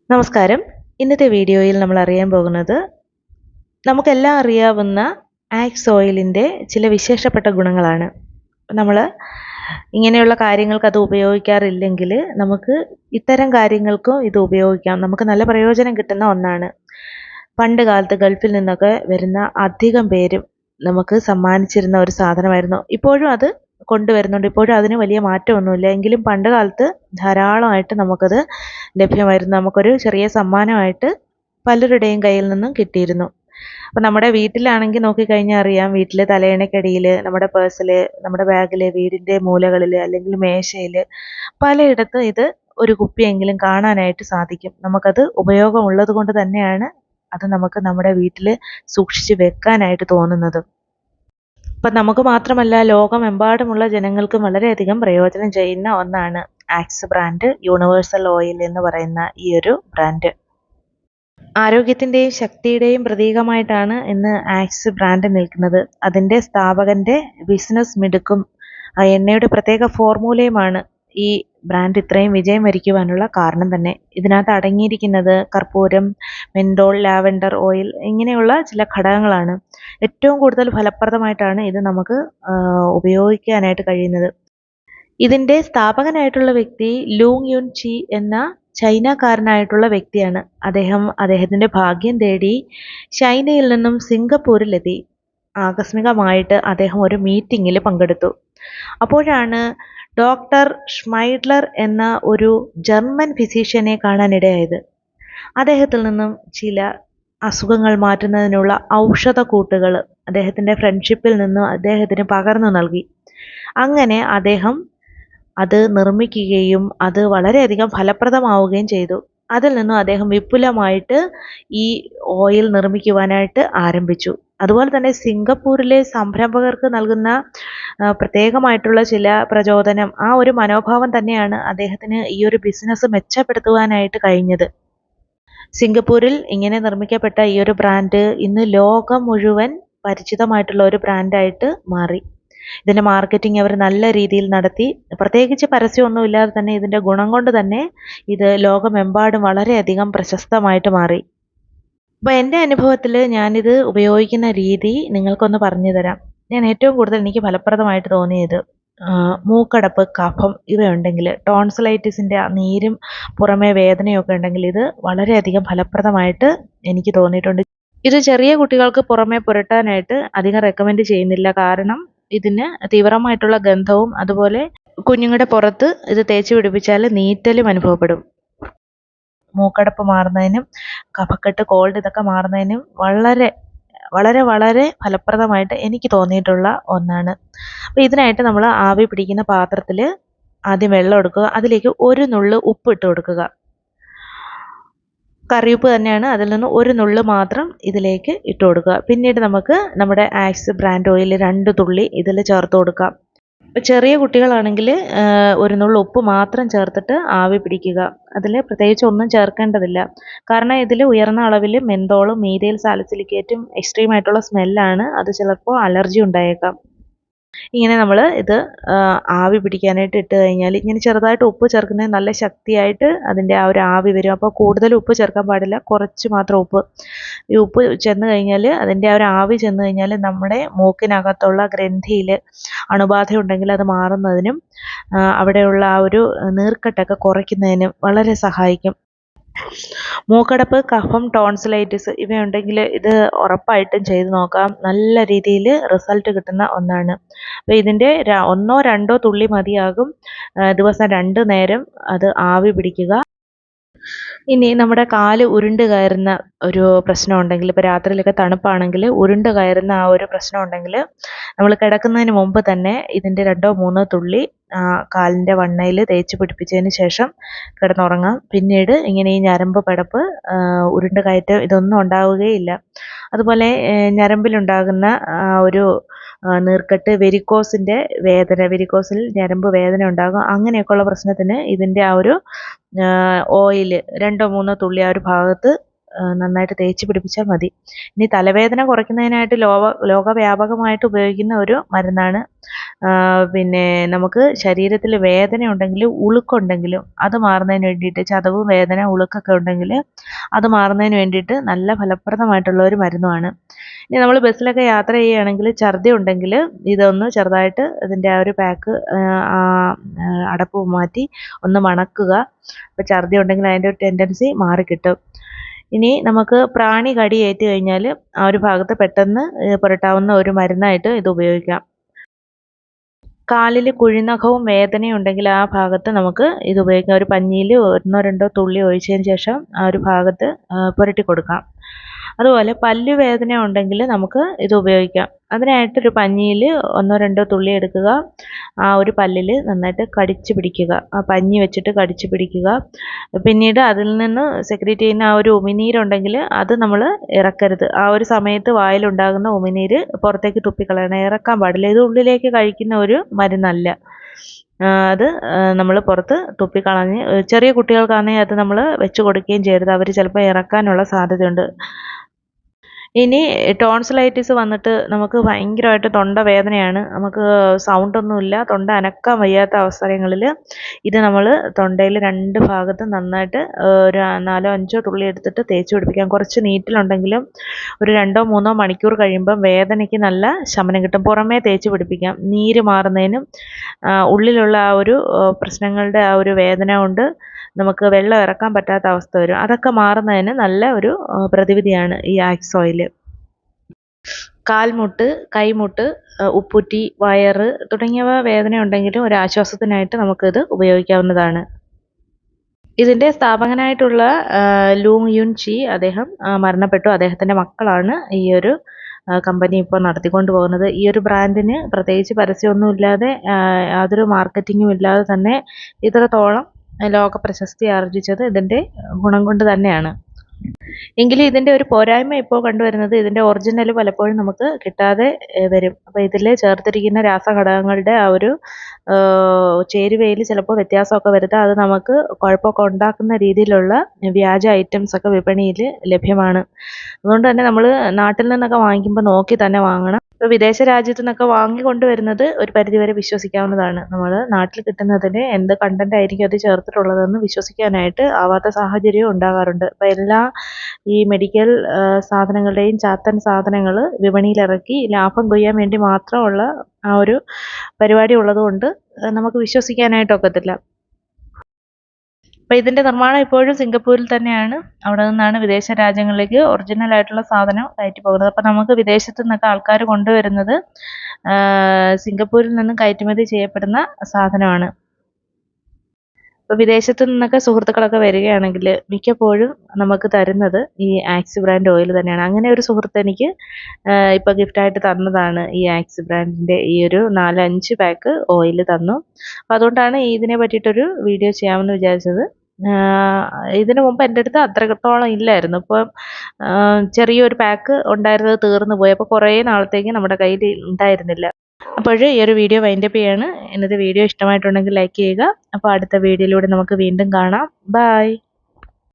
നമസ്കാരം. ഇന്നത്തെ വീഡിയോയിൽ നമ്മൾ അറിയാൻ പോകുന്നത് നമുക്കെല്ലാം അറിയാവുന്ന ആക്സ് ഓയിലിൻ്റെ ചില വിശേഷപ്പെട്ട ഗുണങ്ങളാണ്. നമ്മൾ ഇങ്ങനെയുള്ള കാര്യങ്ങൾക്ക് അത് ഉപയോഗിക്കാറില്ലെങ്കിൽ നമുക്ക് ഇത്തരം കാര്യങ്ങൾക്കും ഇത് ഉപയോഗിക്കാം. നമുക്ക് നല്ല പ്രയോജനം കിട്ടുന്ന ഒന്നാണ്. പണ്ട് കാലത്ത് ഗൾഫിൽ നിന്നൊക്കെ വരുന്ന അധികം പേരും നമുക്ക് സമ്മാനിച്ചിരുന്ന ഒരു സാധനമായിരുന്നു. ഇപ്പോഴും അത് കൊണ്ടുവരുന്നുണ്ട്. ഇപ്പോഴും അതിന് വലിയ മാറ്റമൊന്നുമില്ല. എങ്കിലും പണ്ട് കാലത്ത് ധാരാളമായിട്ട് നമുക്കത് ലഭ്യമായിരുന്നു. നമുക്കൊരു ചെറിയ സമ്മാനമായിട്ട് പലരുടെയും കയ്യിൽ നിന്നും കിട്ടിയിരുന്നു. അപ്പം നമ്മുടെ വീട്ടിലാണെങ്കിൽ നോക്കിക്കഴിഞ്ഞാൽ അറിയാം, വീട്ടിലെ തലയണയ്ക്കടിയിൽ, നമ്മുടെ പേഴ്സിൽ, നമ്മുടെ ബാഗിൽ, വീടിൻ്റെ മൂലകളിൽ അല്ലെങ്കിൽ മേശയിൽ പലയിടത്തും ഇത് ഒരു കുപ്പിയെങ്കിലും കാണാനായിട്ട് സാധിക്കും. നമുക്കത് ഉപയോഗമുള്ളത് കൊണ്ട് തന്നെയാണ് അത് നമുക്ക് നമ്മുടെ വീട്ടിൽ സൂക്ഷിച്ച് വെക്കാനായിട്ട് തോന്നുന്നത്. അപ്പം നമുക്ക് മാത്രമല്ല, ലോകമെമ്പാടുമുള്ള ജനങ്ങൾക്കും വളരെയധികം പ്രയോജനം ചെയ്യുന്ന ഒന്നാണ് ആക്സ് ബ്രാൻഡ്, യൂണിവേഴ്സൽ ഓയിൽ എന്ന് പറയുന്ന ഈ ഒരു ബ്രാൻഡ്. ആരോഗ്യത്തിൻ്റെയും ശക്തിയുടെയും പ്രതീകമായിട്ടാണ് ഇന്ന് ആക്സ് ബ്രാൻഡ് നിൽക്കുന്നത്. അതിൻ്റെ സ്ഥാപകൻ്റെ ബിസിനസ് മിടുക്കും ആ എണ്ണയുടെ പ്രത്യേക ഫോർമുലയുമാണ് ഈ ബ്രാൻഡ് ഇത്രയും വിജയം വരിക്കുവാനുള്ള കാരണം തന്നെ. ഇതിനകത്ത് അടങ്ങിയിരിക്കുന്നത് കർപ്പൂരം, മെൻതോൾ, ലാവെൻഡർ ഓയിൽ ഇങ്ങനെയുള്ള ചില ഘടകങ്ങളാണ്. ഏറ്റവും കൂടുതൽ ഫലപ്രദമായിട്ടാണ് ഇത് നമുക്ക് ഉപയോഗിക്കാനായിട്ട് കഴിയുന്നത്. ഇതിൻ്റെ സ്ഥാപകനായിട്ടുള്ള വ്യക്തി ലൂങ് യുൻ ചി എന്ന ചൈനക്കാരനായിട്ടുള്ള വ്യക്തിയാണ്. അദ്ദേഹത്തിൻ്റെ ഭാഗ്യം തേടി ചൈനയിൽ നിന്നും സിംഗപ്പൂരിലെത്തി. ആകസ്മികമായിട്ട് അദ്ദേഹം ഒരു മീറ്റിങ്ങിൽ പങ്കെടുത്തു. അപ്പോഴാണ് ഡോക്ടർ ഷ്മൈഡ്ലർ എന്ന ഒരു ജർമ്മൻ ഫിസീഷ്യനെ കാണാനിടയായത്. അദ്ദേഹത്തിൽ നിന്നും ചില അസുഖങ്ങൾ മാറ്റുന്നതിനുള്ള ഔഷധക്കൂട്ടുകൾ അദ്ദേഹത്തിൻ്റെ ഫ്രണ്ട്ഷിപ്പിൽ നിന്നും അദ്ദേഹത്തിന് പകർന്നു നൽകി. അങ്ങനെ അദ്ദേഹം അത് നിർമ്മിക്കുകയും അത് വളരെയധികം ഫലപ്രദമാവുകയും ചെയ്തു. അതിൽ നിന്നും അദ്ദേഹം വിപുലമായിട്ട് ഈ ഓയിൽ നിർമ്മിക്കുവാനായിട്ട് ആരംഭിച്ചു. അതുപോലെ തന്നെ സിംഗപ്പൂരിലെ സംരംഭകർക്ക് നൽകുന്ന പ്രത്യേകമായിട്ടുള്ള ചില പ്രചോദനം, ആ ഒരു മനോഭാവം തന്നെയാണ് അദ്ദേഹത്തിന് ഈ ഒരു ബിസിനസ് മെച്ചപ്പെടുത്തുവാനായിട്ട് കഴിഞ്ഞത്. സിംഗപ്പൂരിൽ ഇങ്ങനെ നിർമ്മിക്കപ്പെട്ട ഈ ഒരു ബ്രാൻഡ് ഇന്ന് ലോകം മുഴുവൻ പരിചിതമായിട്ടുള്ള ഒരു ബ്രാൻഡായിട്ട് മാറി. ഇതിൻ്റെ മാർക്കറ്റിംഗ് അവർ നല്ല രീതിയിൽ നടത്തി. പ്രത്യേകിച്ച് പരസ്യമൊന്നും ഇല്ലാതെ തന്നെ ഇതിൻ്റെ ഗുണം കൊണ്ട് തന്നെ ഇത് ലോകമെമ്പാടും വളരെയധികം പ്രശസ്തമായിട്ട് മാറി. അപ്പോൾ എൻ്റെ അനുഭവത്തിൽ ഞാനിത് ഉപയോഗിക്കുന്ന രീതി നിങ്ങൾക്കൊന്ന് പറഞ്ഞു തരാം. ഞാൻ ഏറ്റവും കൂടുതൽ എനിക്ക് ഫലപ്രദമായിട്ട് തോന്നിയത് മൂക്കടപ്പ്, കഫം ഇവയുണ്ടെങ്കിൽ, ടോൺസിലൈറ്റിസിൻ്റെ നീരും പുറമേ വേദനയൊക്കെ ഉണ്ടെങ്കിൽ ഇത് വളരെയധികം ഫലപ്രദമായിട്ട് എനിക്ക് തോന്നിയിട്ടുണ്ട്. ഇത് ചെറിയ കുട്ടികൾക്ക് പുറമേ പുരട്ടാനായിട്ട് അധികം റെക്കമെൻഡ് ചെയ്യുന്നില്ല. കാരണം ഇതിന് തീവ്രമായിട്ടുള്ള ഗന്ധവും അതുപോലെ കുഞ്ഞുങ്ങളുടെ പുറത്ത് ഇത് തേച്ച് പിടിപ്പിച്ചാൽ നീറ്റലും അനുഭവപ്പെടും. മൂക്കടപ്പ് മാറുന്നതിനും കഫക്കെട്ട്, കോൾഡ് ഇതൊക്കെ മാറുന്നതിനും വളരെ വളരെ വളരെ ഫലപ്രദമായിട്ട് എനിക്ക് തോന്നിയിട്ടുള്ള ഒന്നാണ്. അപ്പോൾ ഇതിനായിട്ട് നമ്മൾ ആവി പിടിക്കുന്ന പാത്രത്തിൽ ആദ്യം വെള്ളം എടുക്കുക. അതിലേക്ക് ഒരു നുള്ള് ഉപ്പ് ഇട്ട് കൊടുക്കുക. കറിയുപ്പ് തന്നെയാണ്. അതിൽ നിന്ന് ഒരു നുള്ള് മാത്രം ഇതിലേക്ക് ഇട്ട് കൊടുക്കുക. പിന്നീട് നമുക്ക് നമ്മുടെ ആക്സ് ബ്രാൻഡ് ഓയിൽ 2 തുള്ളി ഇതിൽ ചേർത്ത് കൊടുക്കാം. ചെറിയ കുട്ടികളാണെങ്കിൽ ഒരു നുള്ള് ഉപ്പ് മാത്രം ചേർത്തിട്ട് ആവി പിടിക്കുക. അതിൽ പ്രത്യേകിച്ച് ഒന്നും ചേർക്കേണ്ടതില്ല. കാരണം ഇതിൽ ഉയർന്ന അളവിൽ മെന്തോളും മീഥൈൽ സാലിസിലിക്കേറ്റും എക്സ്ട്രീമായിട്ടുള്ള സ്മെല്ലാണ്. അത് ചിലപ്പോൾ അലർജി ഉണ്ടായേക്കാം. ഇങ്ങനെ നമ്മൾ ഇത് ആവി പിടിക്കാനായിട്ട് ഇട്ട് കഴിഞ്ഞാൽ ഇങ്ങനെ ചെറുതായിട്ട് ഉപ്പ് ചേർക്കുന്നത് നല്ല ശക്തിയായിട്ട് അതിൻ്റെ ആ ഒരു ആവി വരും. അപ്പോൾ കൂടുതൽ ഉപ്പ് ചേർക്കാൻ പാടില്ല, കുറച്ച് മാത്രം ഉപ്പ്. ഈ ഉപ്പ് ചെന്ന് കഴിഞ്ഞാൽ, അതിൻ്റെ ആ ഒരു ആവി ചെന്ന് കഴിഞ്ഞാൽ നമ്മുടെ മൂക്കിനകത്തുള്ള ഗ്രന്ഥിയിൽ അണുബാധ ഉണ്ടെങ്കിൽ അത് മാറുന്നതിനും അവിടെയുള്ള ആ ഒരു നീർക്കെട്ടൊക്കെ കുറയ്ക്കുന്നതിനും വളരെ സഹായിക്കും. മൂക്കടപ്പ്, കഫം, ടോൺസിലൈറ്റിസ് ഇവയുണ്ടെങ്കിൽ ഇത് ഉറപ്പായിട്ടും ചെയ്ത് നോക്കാം. നല്ല രീതിയിൽ റിസൾട്ട് കിട്ടുന്ന ഒന്നാണ്. അപ്പോൾ ഇതിൻ്റെ 1 or 2 തുള്ളി മതിയാകും. ദിവസം 2 നേരം അത് ആവി പിടിക്കുക. ഇനി നമ്മുടെ കാല് ഉരുണ്ട് കയറുന്ന ഒരു പ്രശ്നം ഉണ്ടെങ്കിൽ, ഇപ്പോൾ രാത്രിയിലൊക്കെ തണുപ്പാണെങ്കിൽ ഉരുണ്ട് കയറുന്ന ആ ഒരു പ്രശ്നം ഉണ്ടെങ്കിൽ നമ്മൾ കിടക്കുന്നതിന് മുമ്പ് തന്നെ ഇതിൻ്റെ 2 or 3 തുള്ളി കാലിൻ്റെ വണ്ണയിൽ തേച്ച് പിടിപ്പിച്ചതിന് ശേഷം കിടന്നുറങ്ങാം. പിന്നീട് ഇങ്ങനെ ഈ ഞരമ്പ് പടപ്പ്, ഉരുണ്ട് കയറ്റം ഇതൊന്നും ഉണ്ടാവുകയില്ല. അതുപോലെ ഞരമ്പിലുണ്ടാകുന്ന ഒരു നീർക്കെട്ട്, വെരിക്കോസിൻ്റെ വേദന, വെരിക്കോസിൽ ഞരമ്പ് വേദന ഉണ്ടാകും. അങ്ങനെയൊക്കെയുള്ള പ്രശ്നത്തിന് ഇതിൻ്റെ ആ ഒരു ഓയിൽ 2 or 3 തുള്ളി ആ ഒരു ഭാഗത്ത് നന്നായിട്ട് തേച്ച് പിടിപ്പിച്ചാൽ മതി. ഇനി തലവേദന കുറയ്ക്കുന്നതിനായിട്ട് ലോകവ്യാപകമായിട്ട് ഉപയോഗിക്കുന്ന ഒരു മരുന്നാണ്. പിന്നെ നമുക്ക് ശരീരത്തിൽ വേദന ഉണ്ടെങ്കിൽ, ഉളുക്കുണ്ടെങ്കിലും അത് മാറുന്നതിന് വേണ്ടിയിട്ട്, ചതവ് വേദന ഉളുക്കൊക്കെ ഉണ്ടെങ്കിൽ അത് മാറുന്നതിന് വേണ്ടിയിട്ട് നല്ല ഫലപ്രദമായിട്ടുള്ള ഒരു മരുന്നുമാണ്. ഇനി നമ്മൾ ബസ്സിലൊക്കെ യാത്ര ചെയ്യുകയാണെങ്കിൽ ഛർദി ഉണ്ടെങ്കിൽ ഇതൊന്ന് ചെറുതായിട്ട് ഇതിൻ്റെ ആ ഒരു പാക്ക് അടപ്പ് മാറ്റി ഒന്ന് മണക്കുക. അപ്പോൾ ഛർദി ഉണ്ടെങ്കിൽ അതിൻ്റെ ഒരു ടെൻഡൻസി മാറിക്കിട്ടും. ഇനി നമുക്ക് പ്രാണി കടി ഏറ്റു കഴിഞ്ഞാൽ ആ ഒരു ഭാഗത്ത് പെട്ടെന്ന് പുരട്ടാവുന്ന ഒരു മരുന്നായിട്ട് ഇത് ഉപയോഗിക്കാം. കാലിൽ കുഴിനഖവും വേദനയും ഉണ്ടെങ്കിൽ ആ ഭാഗത്ത് നമുക്ക് ഇത് ഉപയോഗിക്കാം. ഒരു പഞ്ഞിയിൽ 1-2 തുള്ളി ഒഴിച്ചതിന് ശേഷം ആ ഒരു ഭാഗത്ത് പുരട്ടി കൊടുക്കാം. അതുപോലെ പല്ല് വേദന ഉണ്ടെങ്കിൽ നമുക്ക് ഇത് ഉപയോഗിക്കാം. അതിനായിട്ടൊരു പഞ്ഞിയിൽ 1-2 തുള്ളി എടുക്കുക. ആ ഒരു പല്ലിൽ നന്നായിട്ട് കടിച്ച് പിടിക്കുക. ആ പഞ്ഞി വെച്ചിട്ട് കടിച്ച് പിടിക്കുക. പിന്നീട് അതിൽ നിന്ന് സെക്രീറ്റ് ചെയ്യുന്ന ആ ഒരു ഉമിനീരുണ്ടെങ്കിൽ അത് നമ്മൾ ഇറക്കരുത്. ആ ഒരു സമയത്ത് വായിലുണ്ടാകുന്ന ഉമിനീര് പുറത്തേക്ക് തുപ്പിക്കളയണം. ഇറക്കാൻ പാടില്ല. ഇത് ഉള്ളിലേക്ക് കഴിക്കുന്ന ഒരു മരുന്നല്ല. അത് നമ്മൾ പുറത്ത് തുപ്പിക്കളഞ്ഞ്, ചെറിയ കുട്ടികൾക്കാണെങ്കിൽ അത് നമ്മൾ വെച്ച് കൊടുക്കുകയും ചെയ്യരുത്. അവർ ചിലപ്പോൾ ഇറക്കാനുള്ള സാധ്യതയുണ്ട്. ഇനി ടോൺസിലൈറ്റിസ് വന്നിട്ട് നമുക്ക് ഭയങ്കരമായിട്ട് തൊണ്ട വേദനയാണ്, നമുക്ക് സൗണ്ടൊന്നുമില്ല, തൊണ്ട അനക്കാൻ വയ്യാത്ത അവസരങ്ങളിൽ ഇത് നമ്മൾ തൊണ്ടയിൽ 2 ഭാഗത്തും നന്നായിട്ട് ഒരു 4-5 തുള്ളി എടുത്തിട്ട് തേച്ച് പിടിപ്പിക്കാം. കുറച്ച് നീറ്റിലുണ്ടെങ്കിലും ഒരു 2-3 മണിക്കൂർ കഴിയുമ്പം വേദനയ്ക്ക് നല്ല ശമനം കിട്ടും. പുറമേ തേച്ച് പിടിപ്പിക്കാം. നീര് മാറുന്നതിനും ഉള്ളിലുള്ള ആ ഒരു പ്രശ്നങ്ങളുടെ ആ ഒരു വേദന കൊണ്ട് നമുക്ക് വെള്ളം ഇറക്കാൻ പറ്റാത്ത അവസ്ഥ വരും. അതൊക്കെ മാറുന്നതിന് നല്ല ഒരു പ്രതിവിധിയാണ് ഈ ആക്സ് ഓയിൽ. കാൽമുട്ട്, കൈമുട്ട്, ഉപ്പൂറ്റി, വയറ് തുടങ്ങിയവ വേദന ഉണ്ടെങ്കിലും ഒരു ആശ്വാസത്തിനായിട്ട് നമുക്കിത് ഉപയോഗിക്കാവുന്നതാണ്. ഇതിൻ്റെ സ്ഥാപകനായിട്ടുള്ള ലൂങ് യുൻ ചി അദ്ദേഹം മരണപ്പെട്ടു. അദ്ദേഹത്തിൻ്റെ മക്കളാണ് ഈ ഒരു കമ്പനി ഇപ്പോൾ നടത്തിക്കൊണ്ട് പോകുന്നത്. ഈ ഒരു ബ്രാൻഡിന് പ്രത്യേകിച്ച് പരസ്യമൊന്നുമില്ലാതെ യാതൊരു മാർക്കറ്റിങ്ങും ഇല്ലാതെ തന്നെ ഇത്രത്തോളം ലോക പ്രശസ്തി ആർജിച്ചത് ഇതിൻ്റെ ഗുണം കൊണ്ട് തന്നെയാണ്. എങ്കിലും ഇതിൻ്റെ ഒരു പോരായ്മ ഇപ്പോൾ കണ്ടുവരുന്നത് ഇതിൻ്റെ ഒറിജിനൽ പലപ്പോഴും നമുക്ക് കിട്ടാതെ വരും. അപ്പോൾ ഇതിൽ ചേർത്തിരിക്കുന്ന രാസഘടകങ്ങളുടെ ആ ഒരു ചേരുവയിൽ ചിലപ്പോൾ വ്യത്യാസമൊക്കെ വരുത്താം. അത് നമുക്ക് കുഴപ്പമൊക്കെ ഉണ്ടാക്കുന്ന രീതിയിലുള്ള വ്യാജ ഐറ്റംസ് ഒക്കെ വിപണിയിൽ ലഭ്യമാണ്. അതുകൊണ്ട് തന്നെ നമ്മൾ നാട്ടിൽ നിന്നൊക്കെ വാങ്ങിക്കുമ്പോൾ നോക്കി തന്നെ വാങ്ങണം. ഇപ്പോൾ വിദേശ രാജ്യത്തു നിന്നൊക്കെ വാങ്ങിക്കൊണ്ടുവരുന്നത് ഒരു പരിധിവരെ വിശ്വസിക്കാവുന്നതാണ്. നമ്മൾ നാട്ടിൽ കിട്ടുന്നതിന് എന്ത് കണ്ടന്റ് ആയിരിക്കും അത് ചേർത്തിട്ടുള്ളതെന്ന് വിശ്വസിക്കാനായിട്ട് ആവാത്ത സാഹചര്യവും ഉണ്ടാകാറുണ്ട്. അപ്പോൾ എല്ലാ ഈ മെഡിക്കൽ സാധനങ്ങളുടെയും ചാത്തൻ സാധനങ്ങൾ വിപണിയിലിറക്കി ലാഭം കൊയ്യാൻ വേണ്ടി മാത്രമുള്ള ആ ഒരു പരിപാടി ഉള്ളതുകൊണ്ട് നമുക്ക് വിശ്വസിക്കാനായിട്ടൊക്കത്തില്ല. അപ്പോൾ ഇതിൻ്റെ നിർമ്മാണം ഇപ്പോഴും സിംഗപ്പൂരിൽ തന്നെയാണ്. അവിടെ നിന്നാണ് വിദേശ രാജ്യങ്ങളിലേക്ക് ഒറിജിനൽ ആയിട്ടുള്ള സാധനം കയറ്റി പോകുന്നത്. അപ്പോൾ നമുക്ക് വിദേശത്തു നിന്നൊക്കെ ആൾക്കാർ കൊണ്ടുവരുന്നത് സിംഗപ്പൂരിൽ നിന്നും കയറ്റുമതി ചെയ്യപ്പെടുന്ന സാധനമാണ്. ഇപ്പോൾ വിദേശത്തു നിന്നൊക്കെ സുഹൃത്തുക്കളൊക്കെ വരികയാണെങ്കിൽ മിക്കപ്പോഴും നമുക്ക് തരുന്നത് ഈ ആക്സ് ബ്രാൻഡ് ഓയിൽ തന്നെയാണ്. അങ്ങനെ ഒരു സുഹൃത്ത് എനിക്ക് ഇപ്പോൾ ഗിഫ്റ്റായിട്ട് തന്നതാണ് ഈ ആക്സ് ബ്രാൻഡിൻ്റെ ഈ ഒരു 4-5 പാക്ക് ഓയിൽ തന്നു. അപ്പോൾ അതുകൊണ്ടാണ് ഇതിനെ പറ്റിയിട്ടൊരു വീഡിയോ ചെയ്യാമെന്ന് വിചാരിച്ചത്. ഇതിനു മുമ്പ് എൻ്റെ അടുത്ത് അത്രത്തോളം ഇല്ലായിരുന്നു. ഇപ്പം ചെറിയൊരു പാക്ക് ഉണ്ടായിരുന്നത് തീർന്നു പോയി. അപ്പോൾ കുറേ നാളത്തേക്ക് നമ്മുടെ കയ്യിൽ ഉണ്ടായിരുന്നില്ല. അപ്പോൾ ഈ ഒരു വീഡിയോ വൈൻഡപ്പ് ചെയ്യാണ്. ഇന്നത്തെ വീഡിയോ ഇഷ്ടമായിട്ടുണ്ടെങ്കിൽ ലൈക്ക് ചെയ്യുക. അപ്പോൾ അടുത്ത വീഡിയോയിലൂടെ നമുക്ക് വീണ്ടും കാണാം. ബൈ.